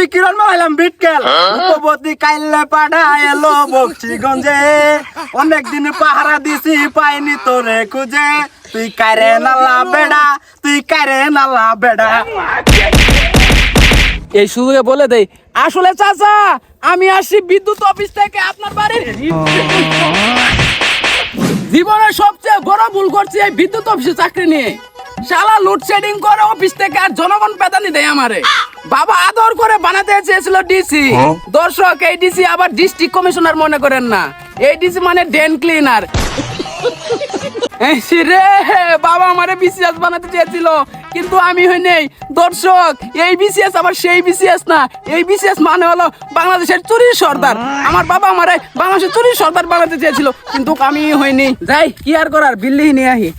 তুই কিরণ মাইলাম বিটকেল উপবতী কাইলে পাড়া এলো বক্সিগঞ্জে অনেকদিন পাহারা দিছি পাইনি তোরে খুঁজে তুই কারে নালা বেড়া তুই কারে নালা বেড়া। এই সুযোগে বলে দেই আসলে চাচা আমি আসছি বিদ্যুৎ অফিস থেকে আপনার বাড়ির জীবনের সবচেয়ে বড় ভুল করছি এই বিদ্যুৎ অফিসে চাকরি নিয়ে। শালা লোডশেডিং করে অফিস থেকে আর জনগণ পেতানি দেয় আমারে। বাবা আদর করে বানাতে চেয়েছিল ডিসি, দর্শক এই ডিসি আবার ডিস্ট্রিক্ট কমিশনার মনে করেন না, এই ডিসি মানে ড্রেন ক্লিনার। রে বাবা আমারে বিসিএস বানাতে চেয়েছিল কিন্তু আমি হই নেই। দর্শক এই বিসিএস আবার সেই বিসিএস না, এই বিসিএস মানে হলো বাংলাদেশের চুরির সর্দার। আমার বাবা আমারে বাংলাদেশের চুরির সর্দার বানাতে চেয়েছিল কিন্তু আমি হইনি। যাই কি আর করার, বিল্লি নিয়ে আহি।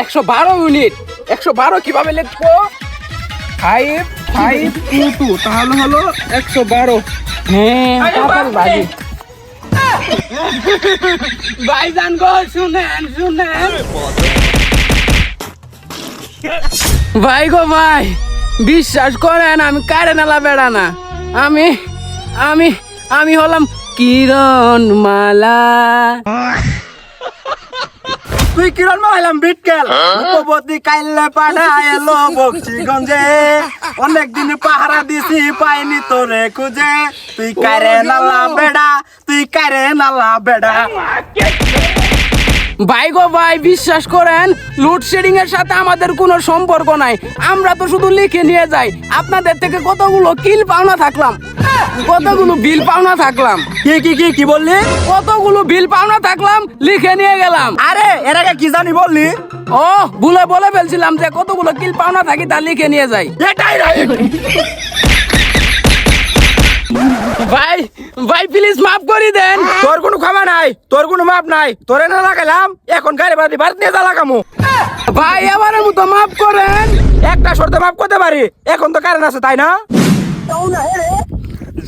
একশো 112 কিভাবে লিখবো? 5522 তাহলে হলো 112। হ্যাঁ ভাইজান গো শুনেন ভাই গো ভাই, বিশ্বাস করেন আমি কারে নালা বেড়া না, আমি আমি আমি হলাম কিরণ মালা। তুই কিরণ মাইলাম বিটকেল উপবতী কাইলে পাড়া এলো বক্সিগঞ্জে অনেকদিন পাহারা দিছি পাইনি তোরে খুঁজে তুই কারে নালা বেড়া তুই কারে নালা বেড়া। ভাই গো ভাই বিশ্বাস করেন লোডশেডিং এর সাথে আমাদের কোনো সম্পর্ক নাই, আমরা তো শুধু লিখে নিয়ে যাই। আপনাদের থেকে কতগুলো কিল পাওনা থাকলাম, কতগুলো বিল পাওনা থাকলাম। কি বললি? কতগুলো বিল পাওনা থাকলাম লিখে নিয়ে গেলাম। আরে এর আগে কি জানি বললি? ও বলে ফেলছিলাম যে কতগুলো কিল পাওনা থাকি তা লিখে নিয়ে যাই। এটাই রাইট। ভাই ভাই প্লিজ মাফ করে দেন। তোর কোনো ক্ষমা নাই, তোর কোনো মাপ নাই। তোরে না লাগাইলাম এখন গাড়ি বাড়ি ভারত নিয়ে যা লাগামু। ভাই এবারের মতো মাফ করেন। একটা শর্তে মাপ করতে পারি, এখন তো কারেন্ট আছে তাই না?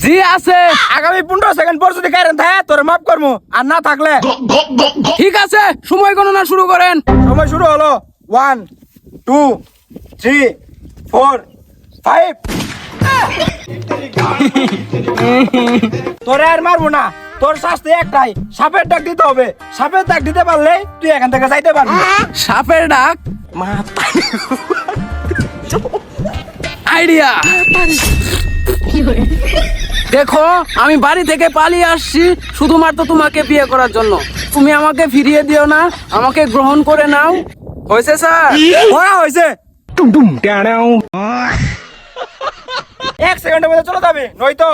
জি আছে। আগামী 15 সেকেন্ড পর যদি কারেন্ট থাকে তোরে মাফ করবো, আর না থাকলে ঠিক আছে। সময় গণনা শুরু করেন। সময় শুরু হলো 1 2 3 4 5। তোরে আর মারবো না, তোর শাস্তি একটাই, সাপের ডাক দিতে হবে। সাপের ডাক দিতে পারলে তুই এখান থেকে যাইতে পারবি। সাপের ডাক আইডিয়া। দেখো আমি বাড়ি থেকে পালিয়ে আসছি শুধুমাত্র তোমাকে বিয়ে করার জন্য। তুমি আমাকে ফিরিয়ে দিও না, আমাকে গ্রহণ করে নাও। হয়েছে স্যার? ওরা হয়েছে। এক সেকেন্ডের মধ্যে চলে যাবে, নয়তো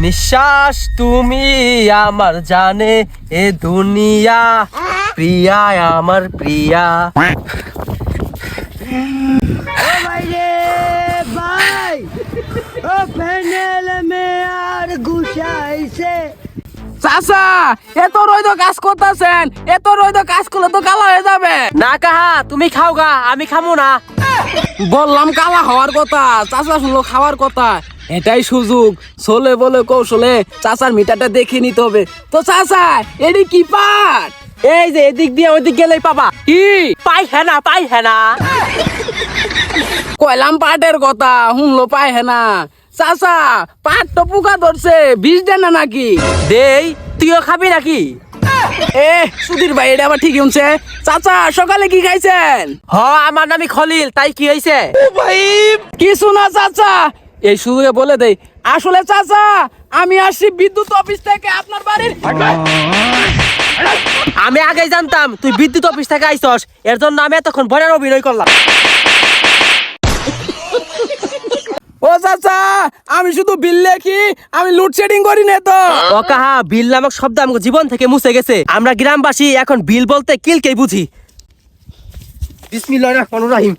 নিঃশ্বাস তুমি আমার জানে এ দুনিয়া, প্রিয়া আমার প্রিয়া। চাচা এত রইদ কাজ করতেছেন, এত রইদ কাজ করলে তো কালা হয়ে যাবে। না কাহা তুমি খাও গা, আমি খামো না। বললাম কালা হওয়ার কথা, চাচা শুনলো খাওয়ার কথা। এটাই সুযোগ, চলে বলে কৌশলে চাচার মিটারটা দেখে নিতে হবে। তো চাচা এটি কি পাট? এই যে এদিক দিয়ে ওইদিক গেলেই পাবা। কি পাই হেনা কইলাম পাটের কথা, শুনলো পায় না। চাচা পাট তো পোকা ধরছে, বিষ দেন না নাকি? দেই, তুইও খাবি নাকি? এ সুধীর ভাই এটা আবার ঠিকই শুনছে। চাচা সকালে কি খাইছেন? হ আমার নামই খলিল, তাই কি হয়েছে? কিছু না চাচা, এই সুযোগে বলে দেই আসলে চাচা আমি আসছি বিদ্যুৎ অফিস থেকে আপনার বাড়ির। আমি আগেই জানতাম তুই বিদ্যুৎ অফিস থেকে আইছস, এর জন্য আমি এতক্ষণ বড়ের অভিনয় করলাম। ও চাচা আমি শুধু বিল লেখি, আমি লোডশেডিং করি না তো। ও কাহা বিল নামক শব্দ আমাকে জীবন থেকে মুছে গেছে। আমরা গ্রামবাসী এখন বিল বলতে কিলকেই বুঝি। বিসমিল্লাহির রহমানির রহিম।